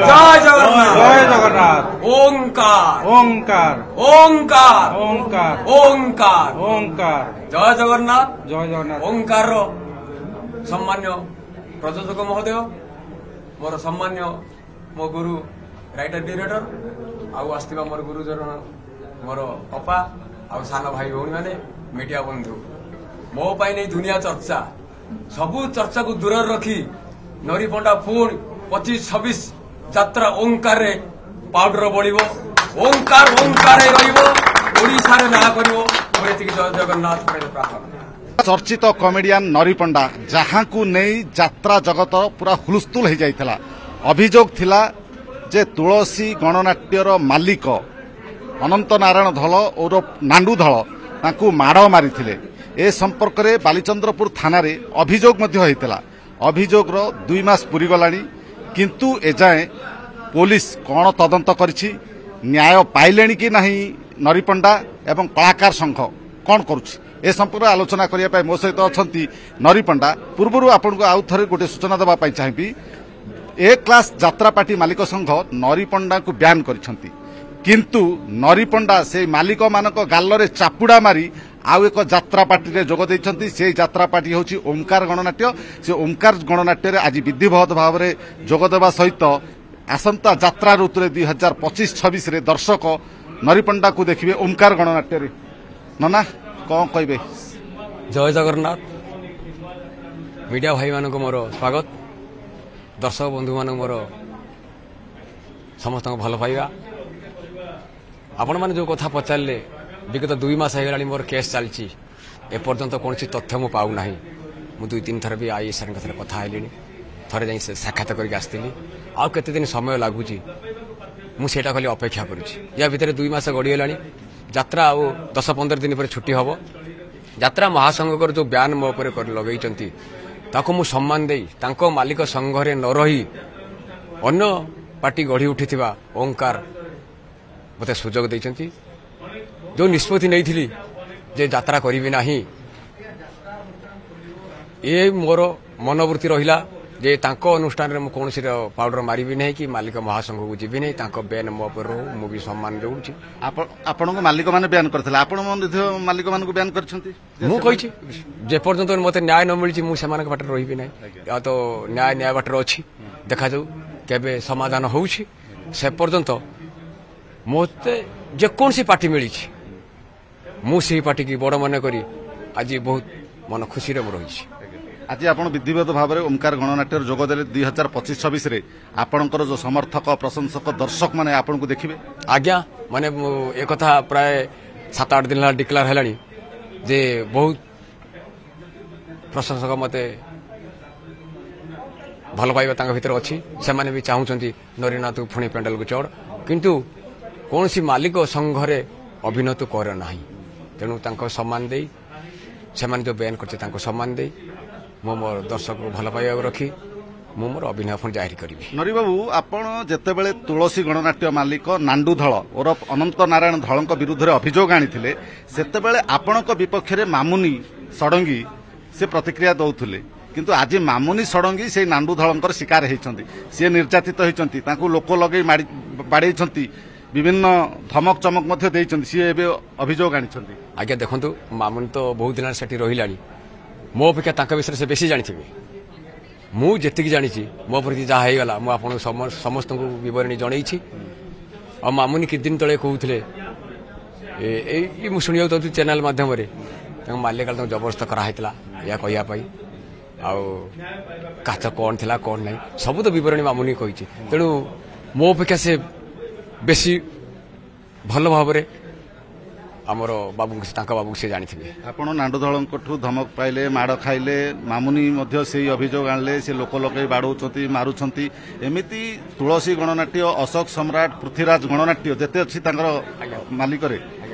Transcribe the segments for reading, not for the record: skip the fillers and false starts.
জয় জগন্নাথ জয় জগন্নাথ ওঙ্কার ওঙ্কার ওঙ্কার ওঙ্কার ওঙ্কার ওঙ্কার জয় জগন্নাথ জয় জগন্নাଥ ଓଙ୍କାର ସମ୍ମାନୀୟ ପ୍ରଯୋଜକ ମହୋଦୟ ମୋର ସମ୍ମାନୀୟ ମୋ ଗୁରୁ ରାଇଟର ଡିରେକ୍ଟର ଆଉ ଆସିଥିବା ମୋର ଗୁରୁଜନ ମୋର ଅପା ଆଉ ସାନ ଭାଇ ଭଉଣୀମାନେ ମିଡିଆ ବନ୍ଧୁ ମୋ ପାଇଁ ନେଇ ଦୁନିଆ ଚର୍ଚ୍ଚା ସବୁ ଚର୍ଚ୍ଚାକୁ ଦୂରରେ ରଖି ନରିପଣ୍ଡା ପୁଣି 25-26 ଯାତ୍ରା ଓଙ୍କାରରେ ପାଉଡର ବଳିବ ଓଙ୍କାର ଓଙ୍କାରରେ ରହିବ ଓଡ଼ିଶାରେ ନାଁ କରିବ ମୁଁ ଏତିକି ଜୟ ଜଗନ୍ନାଥ ପ୍ରାର୍ଥନା। ଚର୍ଚ୍ଚିତ କମେଡିଆନ୍ ନରିପଣ୍ଡା ଯାହାକୁ ନେଇ ଯାତ୍ରା ଜଗତ ପୁରା ହୁଲସ୍ଥୁଲ ହୋଇଯାଇଥିଲା। ଅଭିଯୋଗ ଥିଲା ଯେ ତୁଳସୀ ଗଣନାଟ୍ୟର ମାଲିକ ଅନନ୍ତ ନାରାୟଣ ଧଳ ଓରଫ ନାଣ୍ଡୁ ଧଳ ତାଙ୍କୁ ମାଡ଼ ମାରିଥିଲେ। ଏ ସମ୍ପର୍କରେ ବାଲିଚନ୍ଦ୍ରପୁର ଥାନାରେ ଅଭିଯୋଗ ମଧ୍ୟ ହୋଇଥିଲା। ଅଭିଯୋଗର 2 ମାସ ପୂରିଗଲାଣି କିନ୍ତୁ ଏଯାଏଁ ପୋଲିସ କ'ଣ ତଦନ୍ତ କରିଛି, ନ୍ୟାୟ ପାଇଲେଣି କି ନାହିଁ ନରିପଣ୍ଡା ଏବଂ କଳାକାର ସଂଘ କ'ଣ କରୁଛି ଏ ସମ୍ପର୍କରେ ଆଲୋଚନା କରିବା ପାଇଁ ମୋ ସହିତ ଅଛନ୍ତି ନରିପଣ୍ଡା। ପୂର୍ବରୁ ଆପଣଙ୍କୁ ଆଉ ଥରେ ଗୋଟିଏ ସୂଚନା ଦେବା ପାଇଁ ଚାହିଁବି, ଏ କ୍ଲାସ ଯାତ୍ରା ପାର୍ଟି ମାଲିକ ସଂଘ ନରିପଣ୍ଡାଙ୍କୁ ବ୍ୟାନ୍ କରିଛନ୍ତି କିନ୍ତୁ ନରିପଣ୍ଡା ସେହି ମାଲିକମାନଙ୍କ ଗାଲରେ ଚାପୁଡ଼ା ମାରି ଆଉ ଏକ ଯାତ୍ରା ପାର୍ଟିରେ ଯୋଗ ଦେଇଛନ୍ତି। ସେହି ଯାତ୍ରା ପାର୍ଟି ହେଉଛି ଓମକାର ଗଣନାଟ୍ୟ। ସେ ଓମକାର ଗଣନାଟ୍ୟରେ ଆଜି ବିଧିବଦ୍ଧ ଭାବରେ ଯୋଗ ଦେବା ସହିତ ଆସନ୍ତା ଯାତ୍ରା ଋତୁରେ 2025-26ରେ ଦର୍ଶକ ନରିପଣ୍ଡାକୁ ଦେଖିବେ ଓମକାର ଗଣନାଟ୍ୟରେ। ନନା କ'ଣ କହିବେ? ଜୟ ଜଗନ୍ନାଥ। ମିଡିଆ ଭାଇମାନଙ୍କୁ ମୋର ସ୍ୱାଗତ, ଦର୍ଶକ ବନ୍ଧୁମାନଙ୍କୁ ମୋର ସମସ୍ତଙ୍କୁ ଭଲ ପାଇବା। ଆପଣମାନେ ଯେଉଁ କଥା ପଚାରିଲେ, ବିଗତ 2 ମାସ ହେଇଗଲାଣି ମୋର କେସ୍ ଚାଲିଛି, ଏପର୍ଯ୍ୟନ୍ତ କୌଣସି ତଥ୍ୟ ମୁଁ ପାଉନାହିଁ। ମୁଁ 2-3 ଥର ବି ଆଇଏସ୍ଆର୍ଙ୍କ ସାଥିରେ କଥା ହେଲିଣି, ଥରେ ଯାଇ ସାକ୍ଷାତ କରିକି ଆସିଥିଲି। ଆଉ କେତେ ଦିନ ସମୟ ଲାଗୁଛି ମୁଁ ସେଇଟା ଖାଲି ଅପେକ୍ଷା କରୁଛି। ୟା ଭିତରେ 2 ମାସ ଗଡ଼ିଗଲାଣି। ଯାତ୍ରା ଆଉ 10-15 ଦିନ ପରେ ଛୁଟି ହେବ। ଯାତ୍ରା ମହାସଂଘଙ୍କର ଯେଉଁ ବ୍ୟାନ୍ ମୋ ଉପରେ ଲଗେଇଛନ୍ତି ତାକୁ ମୁଁ ସମ୍ମାନ ଦେଇ ତାଙ୍କ ମାଲିକ ସଂଘରେ ନ ରହି ଅନ୍ୟ ପାର୍ଟି ଗଢ଼ି ଉଠିଥିବା ଓଙ୍କାର ମୋତେ ସୁଯୋଗ ଦେଇଛନ୍ତି। ଯେଉଁ ନିଷ୍ପତ୍ତି ନେଇଥିଲି ଯେ ଯାତ୍ରା କରିବି ନାହିଁ, ଏ ମୋର ମନୋବୃତ୍ତି ରହିଲା ଯେ ତାଙ୍କ ଅନୁଷ୍ଠାନରେ ମୁଁ କୌଣସି ପାଉଡର ମାରିବି ନାହିଁ କି ମାଲିକ ମହାସଂଘକୁ ଯିବି ନାହିଁ। ତାଙ୍କ ବ୍ୟାନ୍ ମୋ ଉପରେ ରହୁ, ମୁଁ ବି ସମ୍ମାନ ଦେଉଛି। ଆପଣଙ୍କ ମାଲିକମାନେ ବ୍ୟାନ୍ କରିଥିଲେ, ଆପଣ ମଧ୍ୟ ମାଲିକମାନଙ୍କୁ ବ୍ୟାନ୍ କରିଛନ୍ତି? ମୁଁ କହିଛି ଯେପର୍ଯ୍ୟନ୍ତ ମୋତେ ନ୍ୟାୟ ନ ମିଳିଛି ମୁଁ ସେମାନଙ୍କ ବାଟରେ ରହିବି ନାହିଁ। ଆଉ ତ ନ୍ୟାୟ ବାଟରେ ଅଛି, ଦେଖାଯାଉ କେବେ ସମାଧାନ ହେଉଛି। ସେ ପର୍ଯ୍ୟନ୍ତ ମୋତେ ଯେକୌଣସି ପାର୍ଟି ମିଳିଛି ମୁଁ ସେହି ପାର୍ଟିକି ବଡ଼ ମନେ କରି ଆଜି ବହୁତ ମନ ଖୁସିରେ ମୁଁ ରହିଛି। ଆଜି ଆପଣ ବିଧିବଦ୍ଧ ଭାବରେ ଓମକାର ଗଣନାଟ୍ୟରେ ଯୋଗ ଦେଲେ। 2025-26ରେ ଆପଣଙ୍କର ଯେଉଁ ସମର୍ଥକ ପ୍ରଶଂସକ ଦର୍ଶକମାନେ ଆପଣଙ୍କୁ ଦେଖିବେ? ଆଜ୍ଞା, ମାନେ ଏ କଥା ପ୍ରାୟ 7-8 ଦିନ ହେଲା ଡିକ୍ଲାର ହେଲାଣି ଯେ ବହୁତ ପ୍ରଶଂସକ ମୋତେ ଭଲ ପାଇବା ତାଙ୍କ ଭିତରେ ଅଛି। ସେମାନେ ବି ଚାହୁଁଛନ୍ତି ନରିନାଥକୁ ପୁଣି ପେଣ୍ଡାଲକୁ ଚଢ଼, କିନ୍ତୁ କୌଣସି ମାଲିକ ସଂଘରେ ଅଭିନୟ କରେ ନାହିଁ। ତେଣୁ ତାଙ୍କ ସମ୍ମାନ ଦେଇ, ସେମାନେ ଯେଉଁ ବ୍ୟାନ୍ କରିছে ତାଙ୍କୁ ସମ୍ମାନ ଦେଇ ମୁଁ ମୋର ଦର୍ଶକଙ୍କୁ ଭଲ ପାଇବାକୁ ରଖି ମୁଁ ମୋର ଅଭିନୟ ପୁଣି ଜାରି କରିବି। ନରିବାବୁ, ଆପଣ ଯେତେବେଳେ ତୁଳସୀ ଗଣନାଟ୍ୟ ମାଲିକ ନାଣ୍ଡୁ ଧଳ ଓରଫ ଅନନ୍ତ ନାରାୟଣ ଧଳଙ୍କ ବିରୁଦ୍ଧରେ ଅଭିଯୋଗ ଆଣିଥିଲେ, ସେତେବେଳେ ଆପଣଙ୍କ ବିପକ୍ଷରେ ମାମୁନି ଷଡ଼ଙ୍ଗୀ ସେ ପ୍ରତିକ୍ରିୟା ଦେଉଥିଲେ। କିନ୍ତୁ ଆଜି ମାମୁନି ଷଡ଼ଙ୍ଗୀ ସେଇ ନାଣ୍ଡୁ ଧଳଙ୍କର ଶିକାର ହୋଇଛନ୍ତି। ସେ ନିର୍ଯାତିତ ହୋଇଛନ୍ତି, ତାଙ୍କୁ ଲୋକ ଲଗେଇ ବାଡ଼େଇଛନ୍ତି, ବିଭିନ୍ନ ଧମକ ଚମକ ମଧ୍ୟ ଦେଇଛନ୍ତି। ସିଏ ଏବେ ଅଭିଯୋଗ ଆଣିଛନ୍ତି। ଆଜ୍ଞା ଦେଖନ୍ତୁ, ମାମୁନି ତ ବହୁତ ଦିନ ସେଠି ରହିଲାଣି, ମୋ ଅପେକ୍ଷା ତାଙ୍କ ବିଷୟରେ ସେ ବେଶୀ ଜାଣିଥିବେ। ମୁଁ ଯେତିକି ଜାଣିଛି, ମୋ ପ୍ରତି ଯାହା ହେଇଗଲା ମୁଁ ଆପଣଙ୍କୁ ସମସ୍ତଙ୍କୁ ବିବରଣୀ ଜଣେଇଛି। ଆଉ ମାମୁନି କିଛି ଦିନ ତଳେ କହୁଥିଲେ, ଏଇ ମୁଁ ଶୁଣିବାକୁ ଚାହୁଁଛି ଚ୍ୟାନେଲ ମାଧ୍ୟମରେ, ତାଙ୍କ ମାଲିକ ତାଙ୍କୁ ଜବରଦସ୍ତ କରାହେଇଥିଲା ଏହା କହିବା ପାଇଁ। ଆଉ କାଚ କ'ଣ ଥିଲା କ'ଣ ନାହିଁ ସବୁ ତ ବିବରଣୀ ମାମୁନି କହିଛି। ତେଣୁ ମୋ ଅପେକ୍ଷା ସେ ବେଶୀ ଭଲ ଭାବରେ ଆମର ବାବୁଙ୍କୁ, ତାଙ୍କ ବାବୁଙ୍କୁ ସେ ଜାଣିଥିବେ। ଆପଣ ନାଣ୍ଡୁ ଧଳଙ୍କଠୁ ଧମକ ପାଇଲେ, ମାଡ଼ ଖାଇଲେ, ମାମୁନି ମଧ୍ୟ ସେଇ ଅଭିଯୋଗ ଆଣିଲେ, ସେ ଲୋକ ଲଗେଇ ବାଡ଼ଉଛନ୍ତି, ମାରୁଛନ୍ତି। ଏମିତି ତୁଳସୀ ଗଣନାଟ୍ୟ, ଅଶୋକ ସମ୍ରାଟ, ପୃଥ୍ୱୀରାଜ ଗଣନାଟ୍ୟ ଯେତେ ଅଛି ତାଙ୍କର ମାଲିକରେ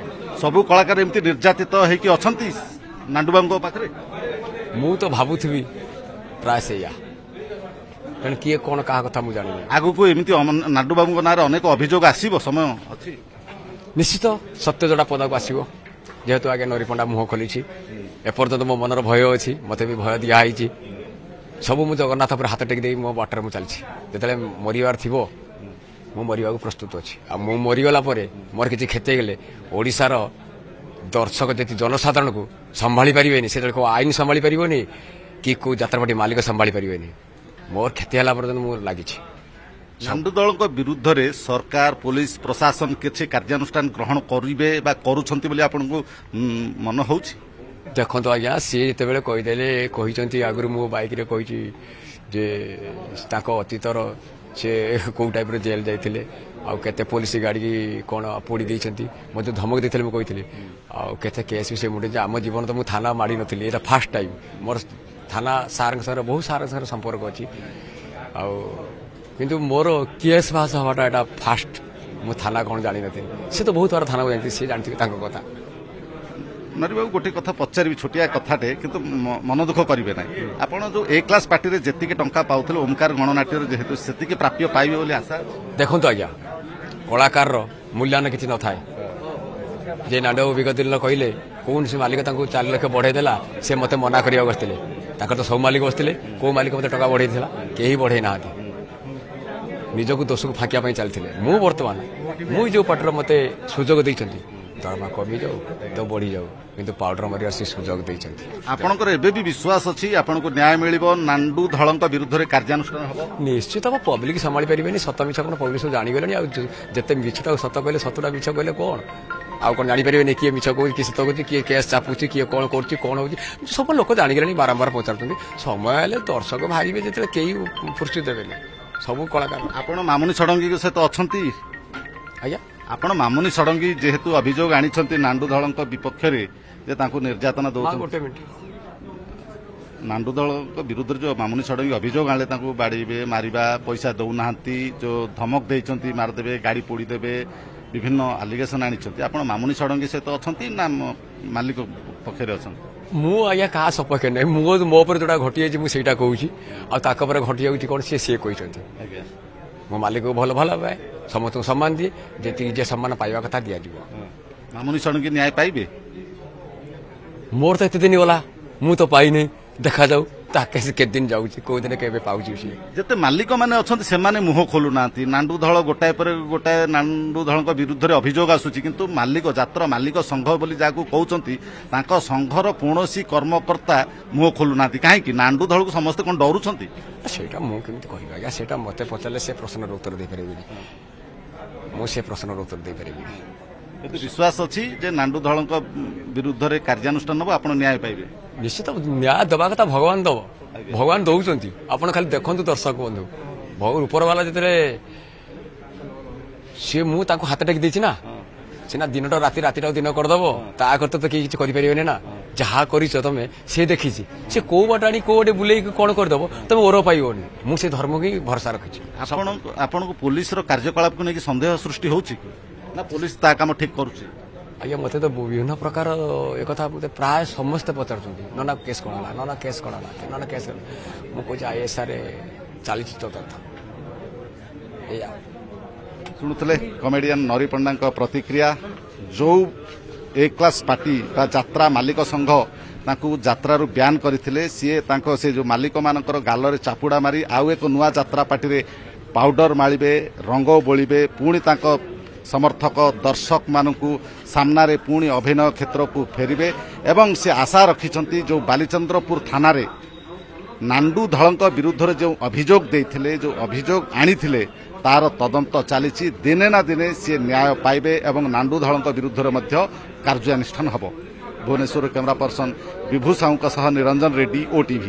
ସବୁ କଳାକାର ଏମିତି ନିର୍ଯାତିତ ହେଇକି ଅଛନ୍ତି ନାଣ୍ଡୁବାବୁଙ୍କ ପାଖରେ। ମୁଁ ତ ଭାବୁଥିବି ପ୍ରାୟ ସେଇଆ, ତେଣୁ କିଏ କ'ଣ କାହା କଥା ମୁଁ ଜାଣିନି। ଆଗକୁ ଏମିତି ନାଣ୍ଡୁବାବୁଙ୍କ ନାଁରେ ଅନେକ ଅଭିଯୋଗ ଆସିବ, ସମୟ ଅଛି। ନିଶ୍ଚିତ ସତ୍ୟ ଯୋଡ଼ା ପଦାକୁ ଆସିବ। ଯେହେତୁ ଆଜ୍ଞା ନରିପଣ୍ଡା ମୁହଁ ଖୋଲିଛି, ଏପର୍ଯ୍ୟନ୍ତ ମୋ ମନର ଭୟ ଅଛି, ମୋତେ ବି ଭୟ ଦିଆହେଇଛି। ସବୁ ମୁଁ ଜଗନ୍ନାଥ ଉପରେ ହାତ ଟେକି ଦେଇ ମୋ ବାଟରେ ମୁଁ ଚାଲିଛି। ଯେତେବେଳେ ମରିବାର ଥିବ ମୁଁ ମରିବାକୁ ପ୍ରସ୍ତୁତ ଅଛି ଆଉ ମୁଁ ମରିଗଲା ପରେ ମୋର କିଛି କ୍ଷତି ହେଇଗଲେ ଓଡ଼ିଶାର ଦର୍ଶକ ଯଦି ଜନସାଧାରଣକୁ ସମ୍ଭାଳି ପାରିବେନି ସେତେବେଳେ କେଉଁ ଆଇନ ସମ୍ଭାଳି ପାରିବନି କି କେଉଁ ଯାତ୍ରାପାର୍ଟି ମାଲିକ ସମ୍ଭାଳି ପାରିବେନି ମୋର କ୍ଷତି ହେଲା ପର୍ଯ୍ୟନ୍ତ ମୁଁ ଲାଗିଛି। ନାଣ୍ଡୁ ଦଳଙ୍କ ବିରୁଦ୍ଧରେ ସରକାର ପୁଲିସ ପ୍ରଶାସନ କିଛି କାର୍ଯ୍ୟାନୁଷ୍ଠାନ ଗ୍ରହଣ କରିବେ ବା କରୁଛନ୍ତି ବୋଲି ଆପଣଙ୍କୁ ମନେ ହେଉଛି? ଦେଖନ୍ତୁ ଆଜ୍ଞା ସିଏ ଯେତେବେଳେ କହିଛନ୍ତି ଆଗରୁ ମୁଁ ବାଇକ୍ରେ କହିଛି ଯେ ତାଙ୍କ ଅତୀତର ସେ କେଉଁ ଟାଇପ୍ର ଜେଲ୍ ଯାଇଥିଲେ ଆଉ କେତେ ପୋଲିସ ଗାଡ଼ି କ'ଣ ପୋଡ଼ି ଦେଇଛନ୍ତି ମୋତେ ଧମକ ଦେଇଥିଲେ ମୁଁ କହିଥିଲି ଆଉ କେତେ କେସ୍ ବି ସେ ମୁଣ୍ଡେଇଛି ଆମ ଜୀବନ ତ ମୁଁ ଥାନା ମାଡ଼ି ନଥିଲି ଏଇଟା ଫାର୍ଷ୍ଟ ଟାଇମ୍ ମୋର ଥାନା ସାର୍ଙ୍କ ସାଙ୍ଗରେ ବହୁତ ସାର୍ଙ୍କ ସାଙ୍ଗରେ ସମ୍ପର୍କ ଅଛି ଆଉ କିନ୍ତୁ ମୋର କେସ୍ ବାସ ହେବାଟା ଏଇଟା ଫାର୍ଷ୍ଟ ମୁଁ ଥାନା କ'ଣ ଜାଣିନଥିଲି ସେ ତ ବହୁତ ଥର ଥାନାକୁ ଯାଇଥିଲି ସେ ଜାଣିଥିବେ ତାଙ୍କ କଥା। ନରିବାବୁ ଗୋଟିଏ କଥା ପଚାରିବି ଛୋଟିଆ କଥାଟେ କିନ୍ତୁ ମନ ଦୁଃଖ କରିବେ ନାହିଁ ଆପଣ ଯୋଉ ଏ କ୍ଲାସ ପାର୍ଟିରେ ଯେତିକି ଟଙ୍କା ପାଉଥିଲେ ଓମକାର ଗଣନାଟ୍ୟରେ ଯେହେତୁ ସେତିକି ପ୍ରାପ୍ୟ ପାଇବେ ବୋଲି ଆଶା? ଦେଖନ୍ତୁ ଆଜ୍ଞା କଳାକାରର ମୂଲ୍ୟାୟନ କିଛି ନଥାଏ ଯେ ନାଣ୍ଡବାବୁ ବିଗତ ଦିନ କହିଲେ କୌଣସି ମାଲିକ ତାଙ୍କୁ 4 ଲକ୍ଷ ବଢ଼େଇ ଦେଲା ସେ ମୋତେ ମନା କରିବାକୁ ଆସିଥିଲେ ତାଙ୍କର ତ ସବୁ ମାଲିକ ବସିଥିଲେ କେଉଁ ମାଲିକ ମୋତେ ଟଙ୍କା ବଢ଼େଇଥିଲା କେହି ବଢ଼େଇ ନାହାନ୍ତି ନିଜକୁ ଦୋଷକୁ ଫାଙ୍କିବା ପାଇଁ ଚାଲିଥିଲେ ମୁଁ ବର୍ତ୍ତମାନ ମୁଁ ଯେଉଁ ପାର୍ଟିର ମୋତେ ସୁଯୋଗ ଦେଇଛନ୍ତି ଦରମା କମିଯାଉ ତ ବଢ଼ିଯାଉ କିନ୍ତୁ ପାଉଡର ମାରିବା ସେ ସୁଯୋଗ ଦେଇଛନ୍ତି। ଆପଣଙ୍କର ଏବେ ବି ବିଶ୍ୱାସ ଅଛି ଆପଣଙ୍କୁ ନ୍ୟାୟ ମିଳିବ ନାଣ୍ଡୁ ଧଳଙ୍କ ବିରୁଦ୍ଧରେ କାର୍ଯ୍ୟାନୁଷ୍ଠାନ ହେବ? ନିଶ୍ଚିତ ହବ ପବ୍ଲିକ ସମ୍ଭାଳି ପାରିବେନି ସତ ମିଛ କ'ଣ ପବ୍ଲିକ ସବୁ ଜାଣିଗଲେଣି ଆଉ ଯେତେ ମିଛଟାକୁ ସତ କହିଲେ ସତଟା ମିଛ କହିଲେ କ'ଣ ଆଉ କ'ଣ ଜାଣିପାରିବେନି କିଏ ମିଛ କହୁଛି କିଏ ସତ କହୁଛି କିଏ କେସ୍ ଚାପୁଛି କିଏ କ'ଣ କରୁଛି କ'ଣ ହେଉଛି ସବୁ ଲୋକ ଜାଣିଗଲେଣି ବାରମ୍ବାର ପଚାରୁଛନ୍ତି ସମୟ ହେଲେ ଦର୍ଶକ ବାହାରିବେ ଯେତେବେଳେ କେହି ଫୁର୍ସି ଦେବେନି ସବୁ କଳାକାର। ଆପଣ ମାମୁନି ଷଡ଼ଙ୍ଗୀଙ୍କ ସହିତ ଅଛନ୍ତି? ଆଜ୍ଞା ଆପଣ ମାମୁନି ଷଡ଼ଙ୍ଗୀ ଯେହେତୁ ଅଭିଯୋଗ ଆଣିଛନ୍ତି ନାଣ୍ଡୁ ଧଳଙ୍କ ବିପକ୍ଷରେ ଯେ ତାଙ୍କୁ ନିର୍ଯାତନା ଦେଉଛନ୍ତି ଗୋଟେ ମିନିଟ୍ ନାଣ୍ଡୁ ଦଳଙ୍କ ବିରୁଦ୍ଧରେ ଯେଉଁ ମାମୁନି ଷଡ଼ଙ୍ଗୀ ଅଭିଯୋଗ ଆଣିଲେ ତାଙ୍କୁ ବାଡ଼େଇବେ ମାରିବା ପଇସା ଦେଉନାହାନ୍ତି ଯେଉଁ ଧମକ ଦେଇଛନ୍ତି ମାରିଦେବେ ଗାଡ଼ି ପୋଡ଼ିଦେବେ ବିଭିନ୍ନ ଆଲିଗେସନ୍ ଆଣିଛନ୍ତି ଆପଣ ମାମୁନି ଷଡ଼ଙ୍ଗୀ ସହିତ ଅଛନ୍ତି ନା ମାଲିକ ପକ୍ଷରେ ଅଛନ୍ତି? ମୁଁ ଆଜ୍ଞା କାହା ସପକ୍ଷରେ ନାହିଁ ମୋ ଉପରେ ଯୋଉଟା ଘଟିଯାଇଛି ମୁଁ ସେଇଟା କହୁଛି ଆଉ ତାଙ୍କ ଉପରେ ଘଟିଯାଉଛି କ'ଣ ସିଏ କହିଛନ୍ତି ଆଜ୍ଞା ମୋ ମାଲିକକୁ ଭଲ ପାଏ ସମସ୍ତଙ୍କୁ ସମ୍ମାନ ଦିଏ ଯେତିକି ଯିଏ ସମ୍ମାନ ପାଇବା କଥା ଦିଆଯିବ। ମାମୁନି ଷଡ଼ଙ୍ଗୀ ନ୍ୟାୟ ପାଇବେ? ମୋର ତ ଏତେ ଦିନ ଗଲା ମୁଁ ତ ପାଇନି ଦେଖାଯାଉ ତା କେତେ ଦିନ ଯାଉଛି କୋଉ ଦିନ କେବେ ପାଉଛି ସିଏ। ଯେତେ ମାଲିକ ମାନେ ଅଛନ୍ତି ସେମାନେ ମୁହଁ ଖୋଲୁନାହାନ୍ତି ନାଣ୍ଡୁ ଧଳ ଗୋଟାଏ ପରେ ଗୋଟାଏ ନାଣ୍ଡୁ ଧଳଙ୍କ ବିରୁଦ୍ଧରେ ଅଭିଯୋଗ ଆସୁଛି କିନ୍ତୁ ମାଲିକ ଯାତ୍ରା ମାଲିକ ସଂଘ ବୋଲି ଯାହାକୁ କହୁଛନ୍ତି ତାଙ୍କ ସଂଘର କୌଣସି କର୍ମକର୍ତ୍ତା ମୁହଁ ଖୋଲୁନାହାନ୍ତି କାହିଁକି ନାଣ୍ଡୁ ଧଳକୁ ସମସ୍ତେ କ'ଣ ଡରୁଛନ୍ତି? ସେଇଟା ମୁଁ କେମିତି କହିବି ଆଜ୍ଞା ସେଇଟା ମୋତେ ପଚାରିଲେ ସେ ପ୍ରଶ୍ନର ଉତ୍ତର ଦେଇପାରିବିନି ମୁଁ ସେ ପ୍ରଶ୍ନର ଉତ୍ତର ଦେଇପାରିବିନି। କିନ୍ତୁ ବିଶ୍ୱାସ ଅଛି ଯେ ନାଣ୍ଡୁ ଧଳଙ୍କ ବିରୁଦ୍ଧରେ କାର୍ଯ୍ୟାନୁଷ୍ଠାନ ହେବ ଆପଣ ନ୍ୟାୟ ପାଇବେ? ନିଶ୍ଚିତ ନ୍ୟାୟ ଦେବା କଥା ଭଗବାନ ଦେବ ଭଗବାନ ଦଉଛନ୍ତି ଆପଣ ଖାଲି ଦେଖନ୍ତୁ ଦର୍ଶକ ବନ୍ଧୁ ଉପରବାଲା ଯେତେବେଳେ ସିଏ ମୁଁ ତାଙ୍କୁ ହାତ ଟେକି ଦେଇଛି ନା ସିନା ଦିନଟା ରାତିଟାକୁ ଦିନ କରିଦେବ ତା ଆଗରେ ତ କେହି କିଛି କରିପାରିବେନି ନା ଯାହା କରିଛ ତମେ ସେ ଦେଖିଛି ସେ କୋଉ ବାଟ ଆଣି କୋଉ ବାଟେ ବୁଲେଇକି କ'ଣ କରିଦେବ ତମେ ଓର ପାଇବନି ମୁଁ ସେ ଧର୍ମକୁ ହିଁ ଭରସା ରଖିଛି। ଆପଣଙ୍କୁ ପୋଲିସର କାର୍ଯ୍ୟକଳାପକୁ ନେଇକି ସନ୍ଦେହ ସୃଷ୍ଟି ହେଉଛି ନା ପୋଲିସ ତା କାମ ଠିକ୍ କରୁଛି? ଆଜ୍ଞା ମୋତେ ତ ବିଭିନ୍ନ ପ୍ରକାର ଏକଥା ମୋତେ ପ୍ରାୟ ସମସ୍ତେ ପଚାରୁଛନ୍ତି ନନା କେସ୍ କ'ଣ ହେଲା ନନା କେସ୍ କ'ଣ ହେଲା ନନା କେସ୍ ହେଲା ମୁଁ କହୁଛି ଆଇଏସ୍ଆର୍ରେ ଚାଲିଛି ତଦନ୍ତ ଏଇଆ। ଶୁଣୁଥିଲେ କମେଡ଼ିଆନ୍ ନରି ପଣ୍ଡାଙ୍କ ପ୍ରତିକ୍ରିୟା ଯେଉଁ ଏ କ୍ଲାସ୍ ପାର୍ଟି ବା ଯାତ୍ରା ମାଲିକ ସଂଘ ତାଙ୍କୁ ଯାତ୍ରାରୁ ବ୍ୟାନ୍ କରିଥିଲେ ସିଏ ତାଙ୍କ ସେ ଯେଉଁ ମାଲିକମାନଙ୍କର ଗାଲରେ ଚାପୁଡ଼ା ମାରି ଆଉ ଏକ ନୂଆ ଯାତ୍ରା ପାର୍ଟିରେ ପାଉଡର ମାଳିବେ ରଙ୍ଗ ବୋଳିବେ ପୁଣି ତାଙ୍କ ସମର୍ଥକ ଦର୍ଶକମାନଙ୍କୁ ସାମ୍ନାରେ ପୁଣି ଅଭିନୟ କ୍ଷେତ୍ରକୁ ଫେରିବେ ଏବଂ ସେ ଆଶା ରଖିଛନ୍ତି ଯେଉଁ ବାଲିଚନ୍ଦ୍ରପୁର ଥାନାରେ ନାଣ୍ଡୁ ଧଳଙ୍କ ବିରୁଦ୍ଧରେ ଯେଉଁ ଅଭିଯୋଗ ଦେଇଥିଲେ ଯେଉଁ ଅଭିଯୋଗ ଆଣିଥିଲେ ତାର ତଦନ୍ତ ଚାଲିଛି ଦିନେ ନା ଦିନେ ସେ ନ୍ୟାୟ ପାଇବେ ଏବଂ ନାଣ୍ଡୁ ଧଳଙ୍କ ବିରୁଦ୍ଧରେ ମଧ୍ୟ କାର୍ଯ୍ୟାନୁଷ୍ଠାନ ହେବ। ଭୁବନେଶ୍ୱର କ୍ୟାମେରା ପର୍ସନ ବିଭୁ ସାହୁଙ୍କ ସହ ନିରଞ୍ଜନ ରେଡ୍ଡି OTV।